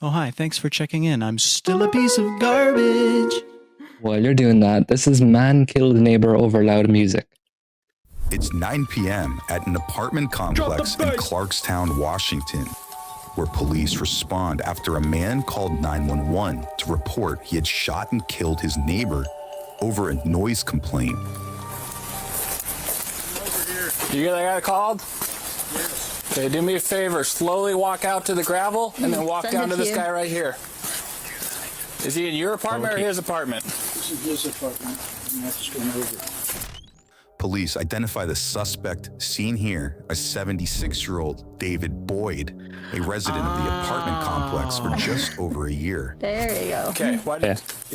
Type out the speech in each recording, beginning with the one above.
Oh, hi. Thanks for checking in. I'm still a piece of garbage. While you're doing that, this is man killed neighbor over loud music. It's 9 p.m. at an apartment complex in Clarkstown, Washington, where police respond after a man called 911 to report he had shot and killed his neighbor over a noise complaint. You hear that guy called? Yes. Okay, do me a favor. Slowly walk out to the gravel and then walk down to this guy right here. Is he in your apartment or his apartment? This is his apartment. I'm not just going over. Police identify the suspect seen here as 76-year-old David Boyd, a resident of the apartment complex for just over a year. There you go. Okay,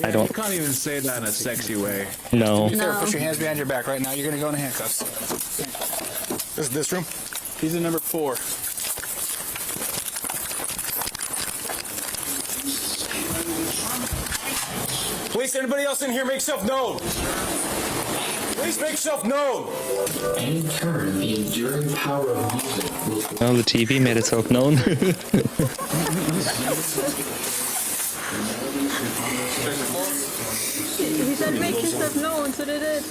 I don't. You can't even say that in a sexy way. No. Put your hands behind your back right now. You're going to go into handcuffs. This room? He's in number 4. Police, anybody else in here, make yourself known. Please make yourself known. In turn, the enduring power of music will... Oh, the TV made itself known. He said make yourself known, so did it.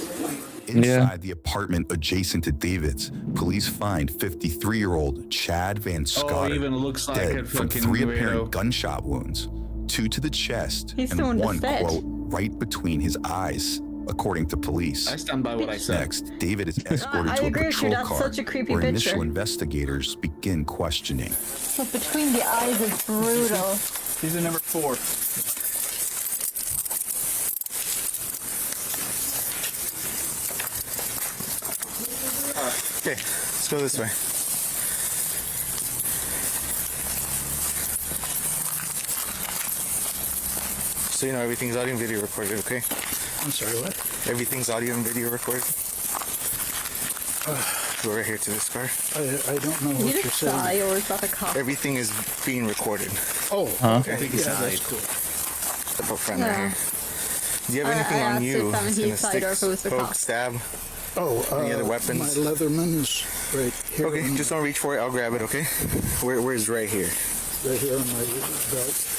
Inside the apartment adjacent to David's, police find 53-year-old Chad Van Scotter even looks like dead a from fucking 3 weirdo. apparent gunshot wounds, 2 to the chest He's and throwing the 1, fed. quote, right between his eyes, according to police. I stand by what I said. Next, David is escorted I to a agree with you, patrol that's car such a creepy where picture. initial investigators begin questioning. But between the eyes is brutal. He's in number 4. Okay, let's go this way. So you know everything's audio and video recorded, okay? I'm sorry, what? Everything's audio and video recorded. Go right here to this car. I don't know Did what you you're just saying. die or is that a cop? Everything is being recorded. Oh, Okay. I think he's yeah, died. that's cool. Up front right Yeah. here. Do you have anything I on asked you? if That's he gonna died stick, or if it was the poke, cop. stab. Oh, Any other weapons? My Leatherman is right here. Okay, just don't reach for it. I'll grab it, okay? Where's right here? right here on my belt.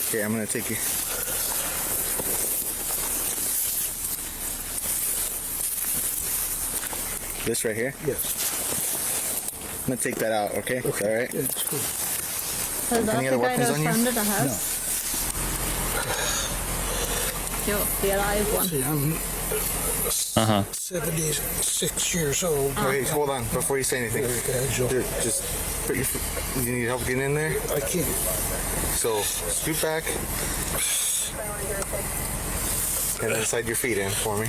Okay, I'm gonna take you. This right here? Yes. I'm gonna take that out, okay? Okay. All right? Yeah, it's cool. So is that Any the other guy weapons that on you? found at the house? Yo, the alive one. See, I'm Uh-huh. 76 years old. Wait, hold on, before you say anything. Very agile. Dude, just put your you need help getting in there? I can't. So, scoot back. And then slide your feet in for me.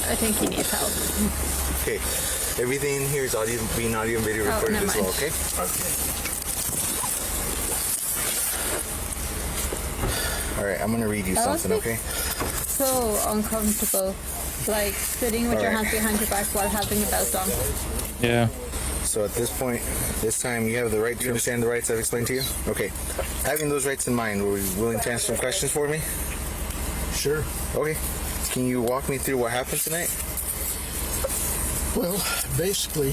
I think he needs help. Okay. Everything here is being audio and video recorded never as well, mind. okay? Alright, I'm gonna read you That must something, be okay? so uncomfortable. Like sitting with your Alright. hands behind your back while having a belt on. Yeah. So at this point, this time, you have the right to understand the rights I've explained to you? Okay. Having those rights in mind, were you willing to answer some questions for me? Sure. Okay. Can you walk me through what happened tonight? Well, basically,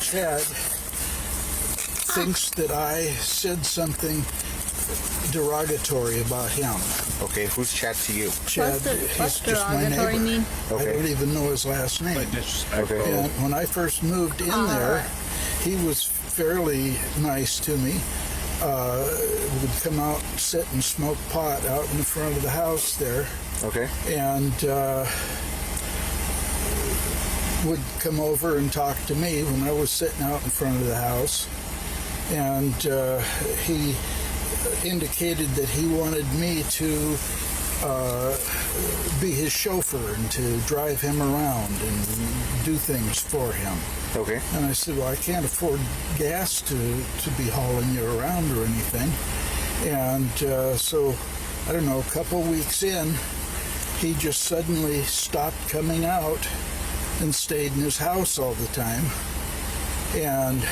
Chad thinks that I said something derogatory about him. Okay, who's Chad to you? Chad, What's he's just my derogatory neighbor. mean? I Okay. don't even know his last name. Okay. And when I first moved in there, he was fairly nice to me. Would come out, sit and smoke pot out in the front of the house there, Okay. and would come over and talk to me when I was sitting out in front of the house. And he indicated that he wanted me to be his chauffeur and to drive him around and do things for him. Okay. And I said, well, I can't afford gas to be hauling you around or anything. And so, I don't know, a couple weeks in, he just suddenly stopped coming out and stayed in his house all the time. And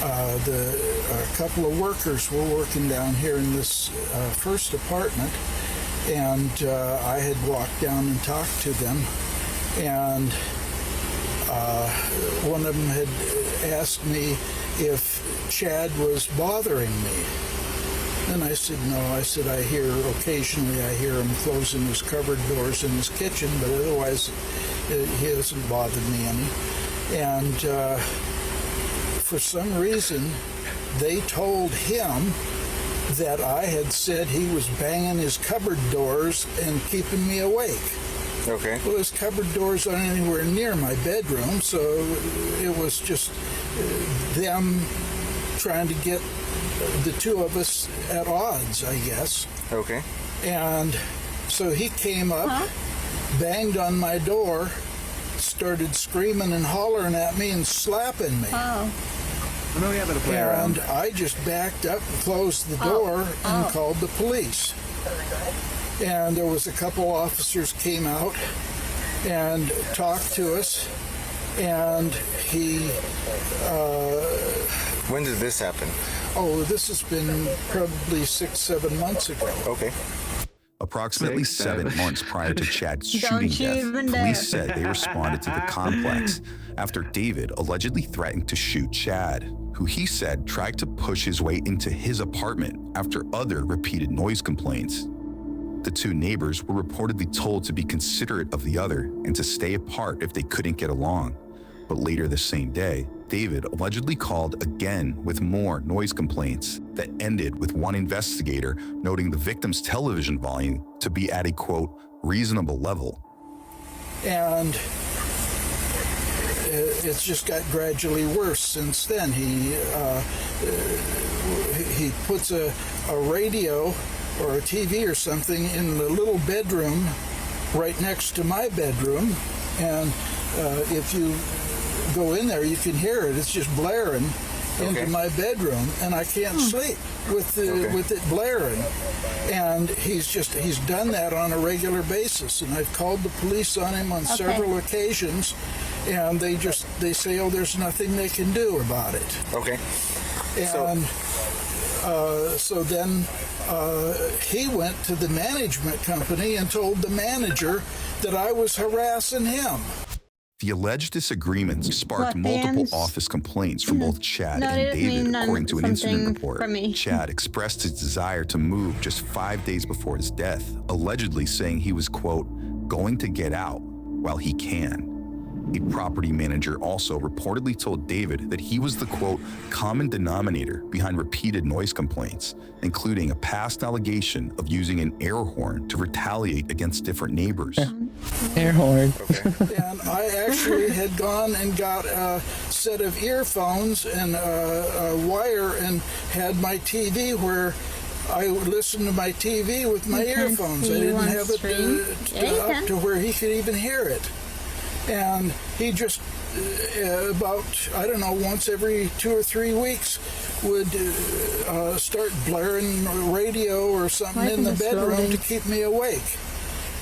a couple of workers were working down here in this first apartment, and I had walked down and talked to them, and One of them had asked me if Chad was bothering me. And I said, no. I said, occasionally I hear him closing his cupboard doors in his kitchen, but otherwise he hasn't bothered me any. And for some reason, they told him that I had said he was banging his cupboard doors and keeping me awake. Okay. Well, his cupboard doors aren't anywhere near my bedroom, so it was just them trying to get the two of us at odds, I guess. Okay. And so he came up, banged on my door, started screaming and hollering at me and slapping me. Oh. And I just backed up and closed the door and called the police. And there was a couple officers came out and talked to us, and he... when did this happen? Oh, this has been probably 6-7 months ago. Okay. Approximately 7 months prior to Chad's shooting death, police said they responded to the complex after David allegedly threatened to shoot Chad, who he said tried to push his way into his apartment after other repeated noise complaints. The two neighbors were reportedly told to be considerate of the other and to stay apart if they couldn't get along. But later the same day, David allegedly called again with more noise complaints that ended with one investigator noting the victim's television volume to be at a, quote, reasonable level. And it's just got gradually worse since then. He puts a radio or a TV or something in the little bedroom right next to my bedroom, and if you go in there, you can hear it. It's just blaring into my bedroom, and I can't sleep with it blaring. And he's done that on a regular basis, and I've called the police on him on several occasions, and they say, oh, there's nothing they can do about it. Okay. And so then he went to the management company and told the manager that I was harassing him. The alleged disagreements sparked multiple office complaints from both Chad and David, according to an incident report. Chad expressed his desire to move just 5 days before his death, allegedly saying he was, quote, going to get out while he can. A property manager also reportedly told David that he was the, quote, common denominator behind repeated noise complaints, including a past allegation of using an air horn to retaliate against different neighbors. Air horn. And I actually had gone and got a set of earphones and a wire and had my TV where I would listen to my TV with my earphones. I didn't have it up to where he could even hear it. And he just, about, I don't know, once every 2 or 3 weeks would start blaring radio or something in the bedroom to keep me awake.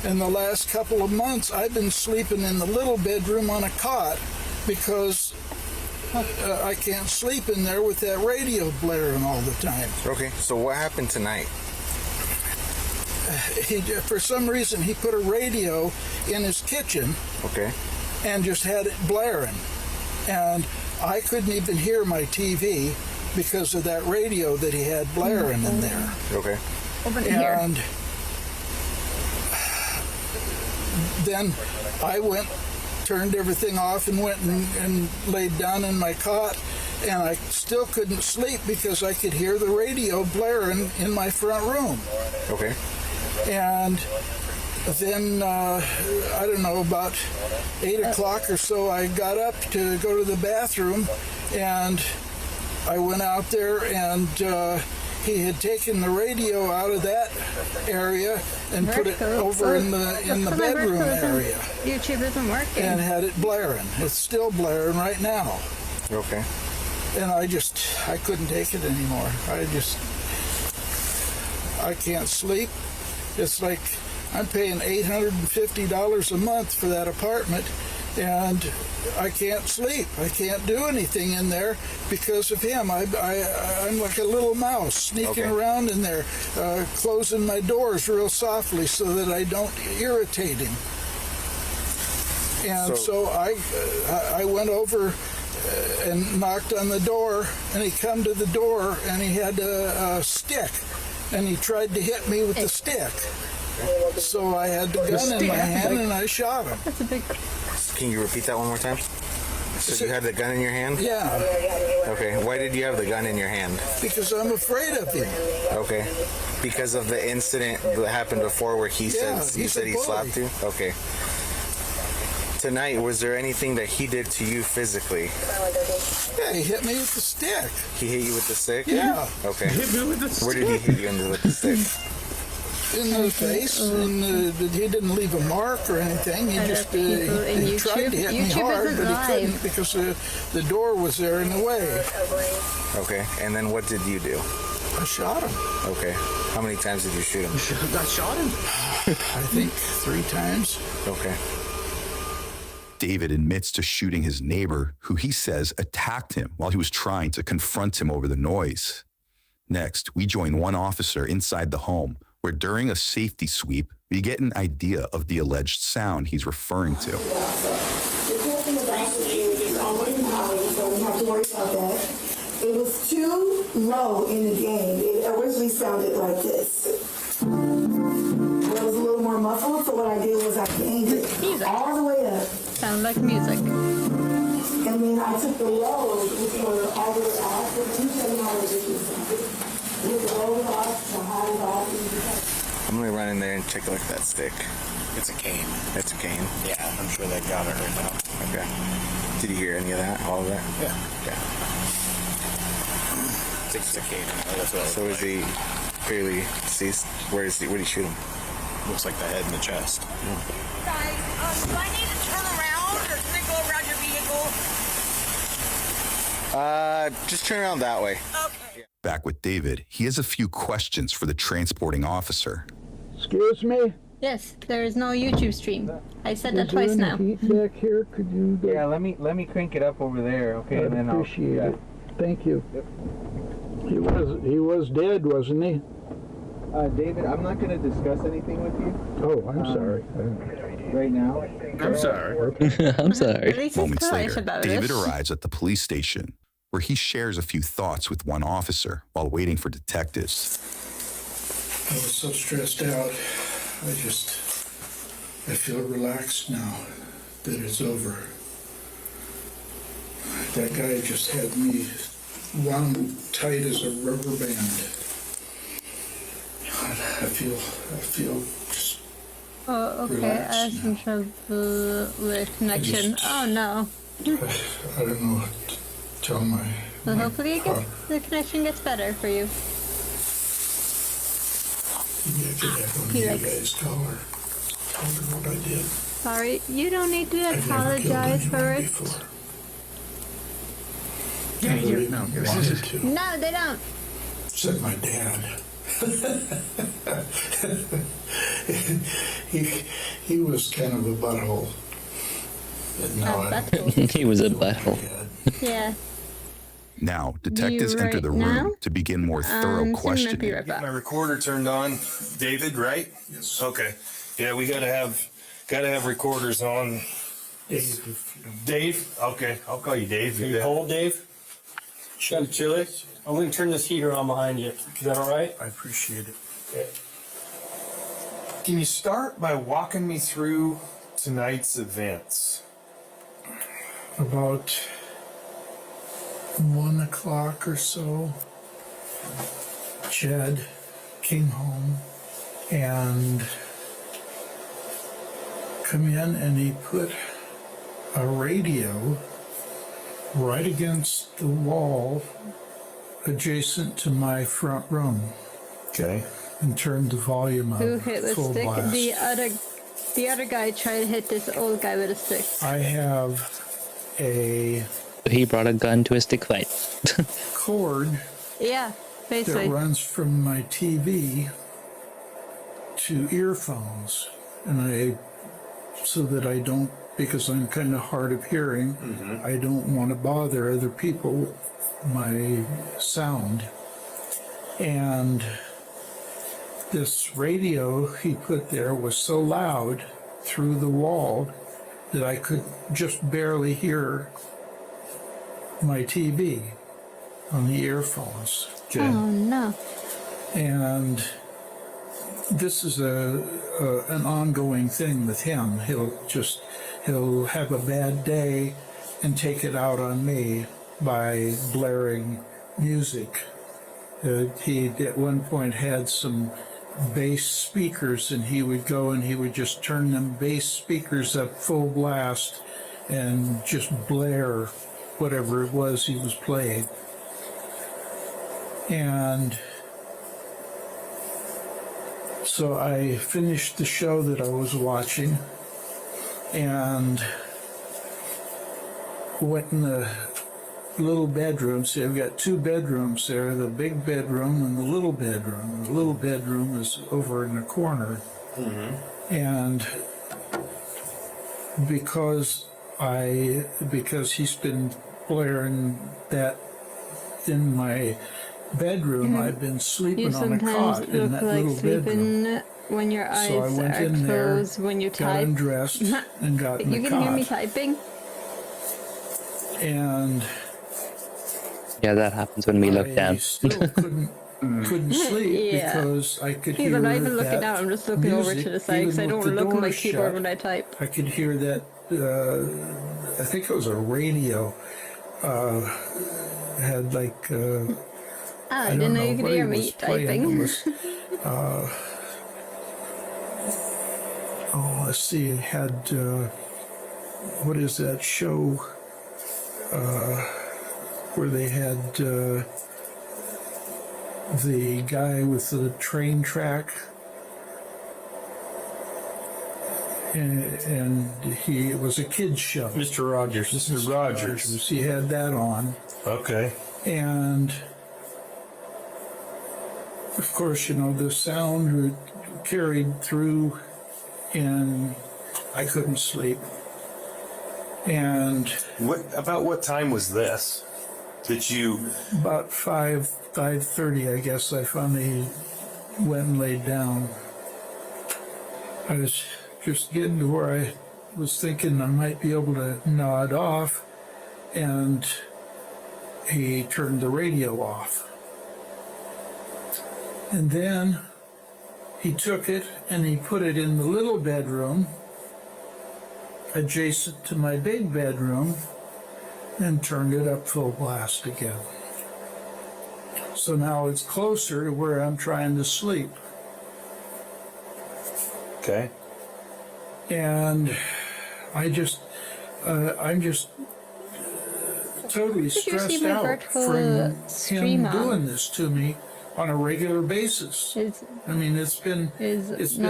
And the last couple of months, I've been sleeping in the little bedroom on a cot because I can't sleep in there with that radio blaring all the time. Okay, so what happened tonight? For some reason, he put a radio in his kitchen. Okay. And just had it blaring. And I couldn't even hear my TV because of that radio that he had blaring in there. Okay. And then I turned everything off and went and laid down in my cot, and I still couldn't sleep because I could hear the radio blaring in my front room. Okay. And then, I don't know, about 8 o'clock or so, I got up to go to the bathroom, and I went out there, and he had taken the radio out of that area and put it over in the bedroom area. YouTube isn't working. And had it blaring. It's still blaring right now. Okay. And I couldn't take it anymore. I can't sleep. It's like I'm paying $850 a month for that apartment, and I can't sleep. I can't do anything in there because of him. I'm like a little mouse sneaking around in there, closing my doors real softly so that I don't irritate him. And so I went over and knocked on the door, and he come to the door, and he had a stick, and he tried to hit me with the stick. So I had the gun in my hand, and I shot him. That's a big... Can you repeat that one more time? So you had the gun in your hand? Yeah. Okay. Why did you have the gun in your hand? Because I'm afraid of him. Okay. Because of the incident that happened before where he said he slapped you? Okay. Tonight, was there anything that he did to you physically? Yeah, he hit me with the stick. He hit you with the stick? Yeah. Okay. Hit me with the stick. Where did he hit you with the stick? In the face, and he didn't leave a mark or anything. He just he tried to hit me hard, but he couldn't because the door was there in the way. Okay, and then what did you do? I shot him. Okay, how many times did you shoot him? I shot him. I think 3 times. Okay. David admits to shooting his neighbor, who he says attacked him while he was trying to confront him over the noise. Next, we join one officer inside the home, where during a safety sweep, we get an idea of the alleged sound he's referring to. The cool thing about it is it's already powered, so we have to worry about that. It was too low in the game. It originally sounded like this. It was a little more muffled, so what I did was I gained it all the way up. Sound like music. And then I took the lows, which were all the way off, but you tell me how ridiculous it is. With the lows off, the highs off. I'm gonna run in there and take a look at that stick. It's a cane. It's a cane? Yeah, I'm sure they got it right now. Okay. Did you hear any of that? All of that? Yeah. Okay. It's a cane. That's what So is he fairly deceased? Where did he shoot him? looks like the head and the chest. Guys, do I need to turn around or can I go around your vehicle? Just turn around that way. Okay. Back with David, he has a few questions for the transporting officer. Excuse me? Yes, there is no YouTube stream. I said that twice now. Heat back here? Could you? Yeah, let me crank it up over there, okay? I'd And then appreciate I'll, it. Thank you. Yep. He was dead, wasn't he? David, I'm not going to discuss anything with you. Oh, I'm sorry. Right now. I'm sorry. I'm sorry. At least he's Moments polite later, about David it. arrives at the police station, where he shares a few thoughts with one officer while waiting for detectives. I was so stressed out. I feel relaxed now that it's over. That guy just had me wound tight as a rubber band. I feel just Oh, okay. relaxed I have some trouble with connection. Oh no. I don't know what to tell my... Well, hopefully the connection gets better for you. Maybe I could have one of you guys tell her what I did. Sorry, you don't need to I've never killed apologize for anyone it. before. Yeah, I really wanted to. No, they don't. Said my dad. he was kind of a butthole. But now He was a butthole. Yeah. Now, detectives enter the room now? to begin more thorough questioning. Right My recorder turned on. David, right? Yes. Okay. Yeah, we gotta have recorders on. Dave? Okay, I'll call you Dave. Can you hold, Dave? Got it chilly? I'm going to turn this heater on behind you. Is that all right? I appreciate it. Okay. Can you start by walking me through tonight's events? About 1 o'clock or so, Chad came home and come in and he put a radio right against the wall adjacent to my front room. Okay. And turned the volume up Who hit with full stick? blast. The other guy tried to hit this old guy with a stick. I have a He brought a gun to a stick fight. cord Yeah, basically. that runs from my TV to earphones, and so that I don't, because I'm kind of hard of hearing, I don't want to bother other people with my sound. And this radio he put there was so loud through the wall that I could just barely hear my TV on the earphones. Oh no. And this is an ongoing thing with him. He'll have a bad day and take it out on me by blaring music. He at one point had some bass speakers, and he would go and he would just turn them bass speakers up full blast and just blare whatever it was he was playing. And so I finished the show that I was watching and went in the little bedroom. See, I've got two bedrooms there, the big bedroom and the little bedroom. The little bedroom is over in the corner. Mm-hmm. And because he's been blaring that in my bedroom, I've been sleeping on a cot in that little bedroom. When your eyes so I went are in closed, there, when you got type. undressed, and got in the You cot. can hear me typing? And yeah, that happens when we look down. I still couldn't sleep because I could hear I'm not even looking that out, I'm just looking over to the side because I don't want to look at my keyboard when I type. I could hear that, I think it was a radio, had like, I didn't know you could hear me typing. Let's see, it had, what is that show, where they had the guy with the train track, and it was a kid's show. Mr. Rogers. Mr. Rogers. He had that on. Okay. And of course, the sound carried through, and I couldn't sleep. And what time was this? Did you? About 5:30, I guess. I finally went and laid down. I was just getting to where I was thinking I might be able to nod off, and he turned the radio off. And then he took it and he put it in the little bedroom adjacent to my big bedroom and turned it up full blast again. So now it's closer to where I'm trying to sleep. Okay. And I'm just totally stressed out from him doing this to me on a regular basis. I mean, it's been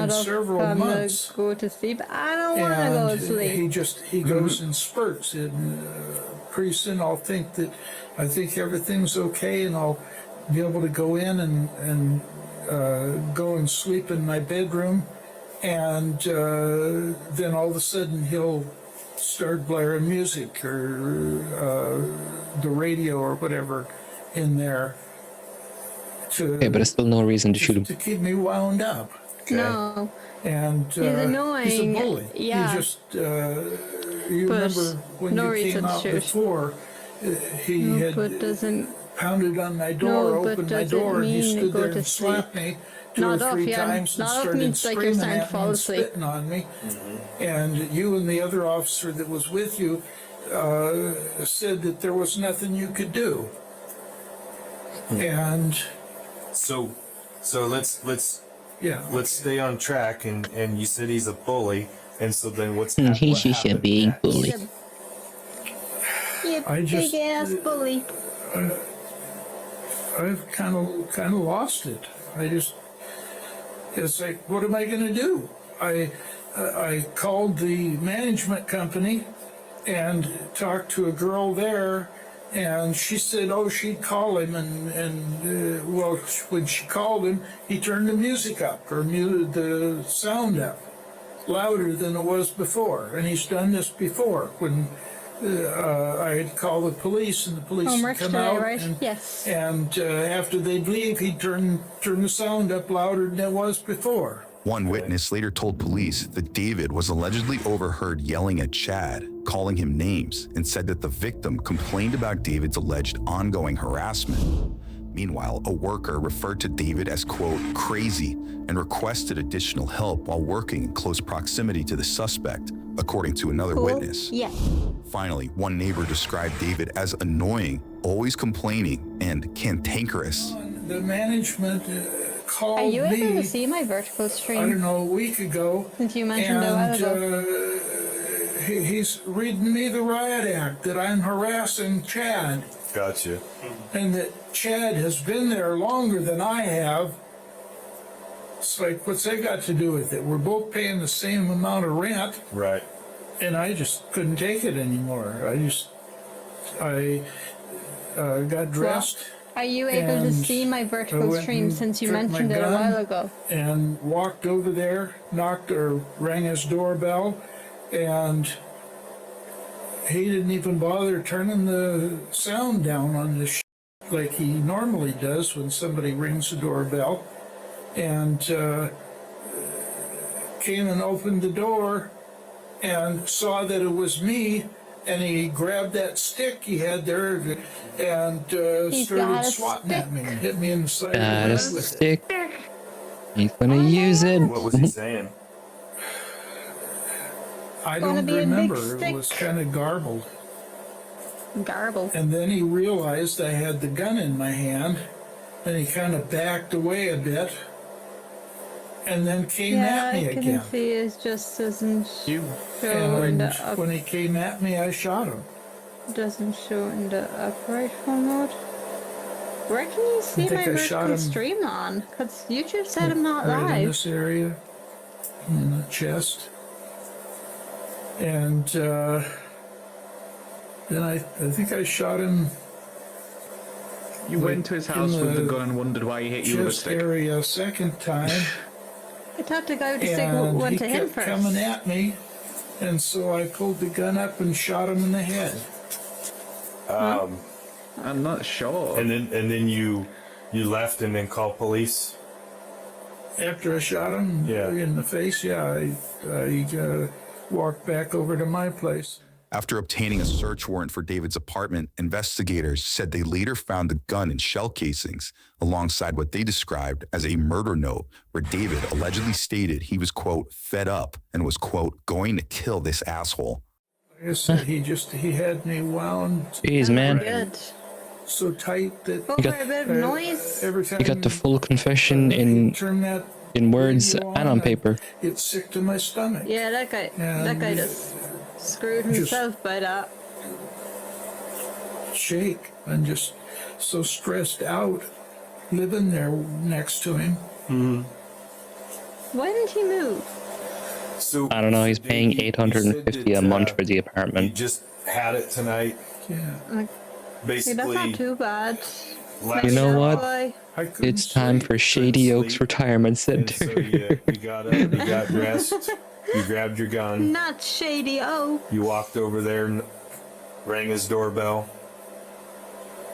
several months. Go to sleep. I don't want to go to sleep. He goes in spurts, and pretty soon I think everything's okay, and I'll be able to go in and go and sleep in my bedroom, and then all of a sudden he'll start blaring music or the radio or whatever in there. Okay, but it's still no reason to shoot him. To keep me wound up. Okay. No. And he's annoying. He's a bully. Yeah. He just, you remember when you came out before, he had pounded on my door, opened my door, and he stood there and slapped me two or three times and started screaming at me and spitting on me. And you and the other officer that was with you said that there was nothing you could do. And so let's stay on track. And you said he's a bully, and so then He's just a big bully. Big ass bully. I've kind of lost it. It's like, what am I going to do? I called the management company and talked to a girl there. And she said, she'd call him, and when she called him, he turned the music up, or the sound up, louder than it was before. And he's done this before, when I had called the police, and the police would come out, right? and after they'd leave, he'd turn the sound up louder than it was before. One witness later told police that David was allegedly overheard yelling at Chad, calling him names, and said that the victim complained about David's alleged ongoing harassment. Meanwhile, a worker referred to David as, quote, crazy, and requested additional help while working in close proximity to the suspect, according to another witness. Yeah. Finally, one neighbor described David as annoying, always complaining, and cantankerous. The management called me. Are you able to see my vertical stream? I don't know, a week ago. Since you mentioned a while ago. He's reading me the riot act that I'm harassing Chad. Gotcha. And that Chad has been there longer than I have. It's like, what's that got to do with it? We're both paying the same amount of rent. Right. And I just couldn't take it anymore. I got dressed. Are you able to see my vertical stream since you mentioned it a while ago? And walked over there, knocked or rang his doorbell, and he didn't even bother turning the sound down on the like he normally does when somebody rings the doorbell, and came and opened the door and saw that it was me, and he grabbed that stick he had there and started swatting at me and hit me in the side of the head with it. Stick. He's gonna use it. What was he saying? I don't remember. It was kind of garbled. Garbled. And then he realized I had the gun in my hand, and he kind of backed away a bit, and then came at me I again. can see it just doesn't show in And the when he came at me, I shot him. doesn't show in the upright phone mode. Where can you see my vertical stream on? Because YouTube said I'm not right live. in this area, in the chest. And then I think I shot him. You went to his house with the gun and wondered why he hit you with a chest stick. area a second time. I thought the guy with the stick And went he to him kept first. coming at me, and so I pulled the gun up and shot him in the head. I'm not sure. And then you left and then called police. After I shot him in the face, I walked back over to my place. After obtaining a search warrant for David's apartment, investigators said they later found the gun and shell casings alongside what they described as a murder note where David allegedly stated he was, quote, fed up and was, quote, going to kill this asshole. Like I said, he had me wound. Jeez, man. Good. So tight that Over a bit of noise. every time You got the full confession in words and on paper. it's sick to my stomach. Yeah, that guy just screwed himself by that. Shake. I'm just so stressed out living there next to him. Why didn't he move? So I don't know. He's paying $850 a month for the You apartment. just had it tonight. Yeah. Hey, that's not too bad. You know what? Boy. It's time for Shady Oaks Retirement Center. So you got up, you got dressed, you grabbed your gun, Not Shady Oaks. you walked over there and rang his doorbell.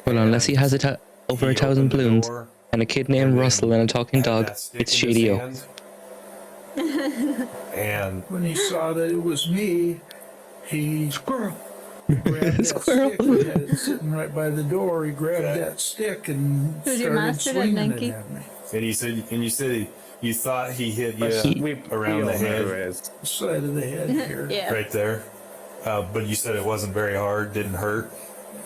Well, unless he has over 1,000 balloons and a kid named Russell and a talking dog, it's Shady Oaks. And when he saw that it was me, he grabbed that Squirrel. stick he had sitting right by the door. He grabbed that stick and Who's your started master, swinging it Danky? at me. and you said you thought he hit you around the head, Side of the head here. Yeah. right there. But you said it wasn't very hard, didn't hurt.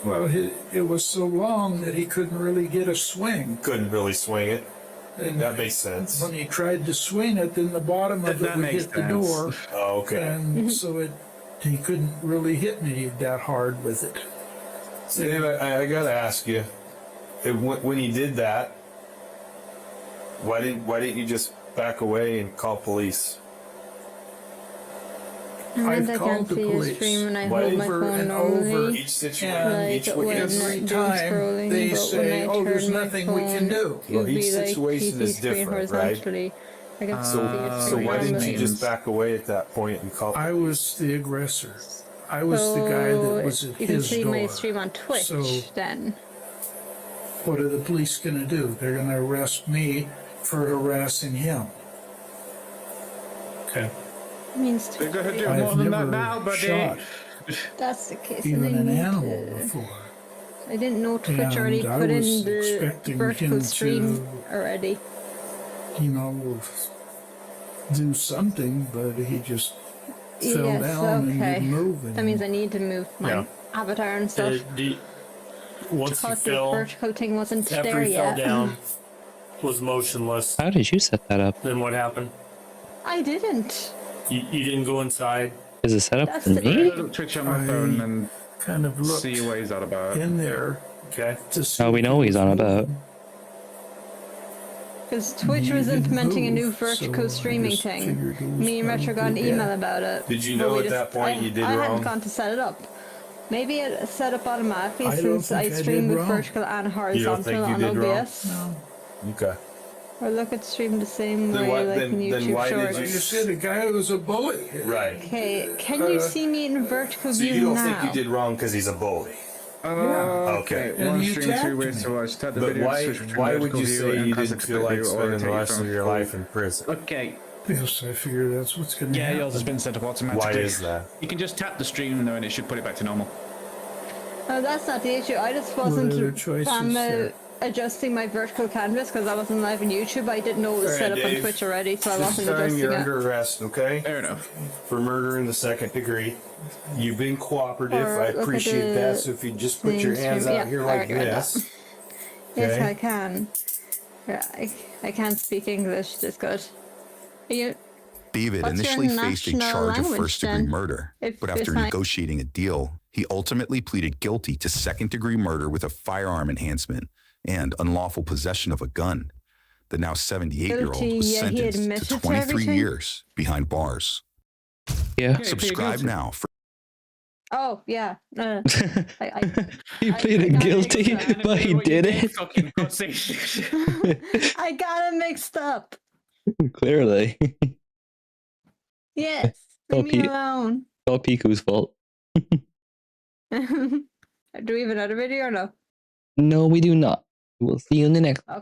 Well, it was so long that he couldn't really get a swing. Couldn't really swing it. And That makes sense. when he tried to swing it, then the bottom of it That would makes hit the sense. door. Oh, okay. And so he couldn't really hit me that hard with it. So Dave, I gotta ask you, when he did that, why didn't you just back away and call police? And I I've can't called the see his police stream when I Why hold my over phone and over normally. Each situation, And each when every doom time scrolling, they but say, when I "Oh, there's turn my nothing we can phone, do." it Well, would each be like situation PC is screen different, right? horizontally. I can see it So why didn't you normally. just back away at that point and call? I was the aggressor. I was the guy that was at you can his see door. my stream on Twitch So then. what are the police going to do? They're going to arrest me for harassing him. Okay. Means We're gonna do I've more than that never now, buddy. shot that's the case. even and I an need animal to- before. I didn't know Twitch And already I put in was the expecting vertical him stream to- already. You know, do something, but he just fell Yes, down and okay. didn't move. That means I need to move my avatar and stuff. Once he Thought the fell, vertical thing wasn't after there he fell yet. down, was motionless. How did you set that up? Then what happened? I didn't. You didn't go inside. Is it set up That's for the- me? I'll Twitch on my phone and kind of looked see what he's on about. in there. Okay. To see Oh, we if know he he's was on moving. about. Because Twitch He was didn't implementing a new move, vertical so I streaming just thing. figured he was Me and Retro got an probably email dead. about it. Did you but know we at that point you did I wrong? hadn't gone to set it up. Maybe it set up automatically I don't since I think I stream did with wrong. vertical and You don't horizontal think you on did wrong? OBS. No. Okay. Or look at stream the same Then way why- like then- in then YouTube why did Shorts. You said the guy was a bully. Right. Okay, can you see me in vertical So view you don't now? think you did wrong because he's a bully? Okay. And One you stream, attacked two ways me. to watch. Tap the But video to why? switch between Why would vertical you view say and you classic didn't feel split like view or spending the take rest from of your full- life in prison? Okay. Yes, I figure that's what's going to Yeah, happen. yours has been set up automatically. Why is that? You can just tap the stream though, and it should put it back to normal. No, that's not the issue. I just What wasn't other choices there? adjusting my vertical canvas because I wasn't live on YouTube. I didn't know it was set up on Dave, Twitch already, so I This wasn't time adjusting you're it. under arrest, okay? Fair enough. For murder in the second degree. You've been cooperative. Or I look at appreciate the that. So if you just put your main hands stream. out Yeah, here I like already read this. Yes, Okay. I can. Yeah, I can't speak English this good. You, David What's your initially faced a national charge of language, first-degree then? murder, If but it's after not- negotiating a deal, he ultimately pleaded guilty to second-degree murder with a firearm enhancement and unlawful possession of a gun. The now 78-year-old Guilty, was yeah, he sentenced admitted to to 23 everything? years behind bars. Yeah. Yeah, Subscribe guilty. now for oh yeah, He pleaded guilty, but he did it. Fucking pussy. I got it mixed up. Clearly. Yes, Oh, leave me Pete. alone. All Piku's fault. Do we have another video or no? No, we do not. We'll see you in the next. Okay.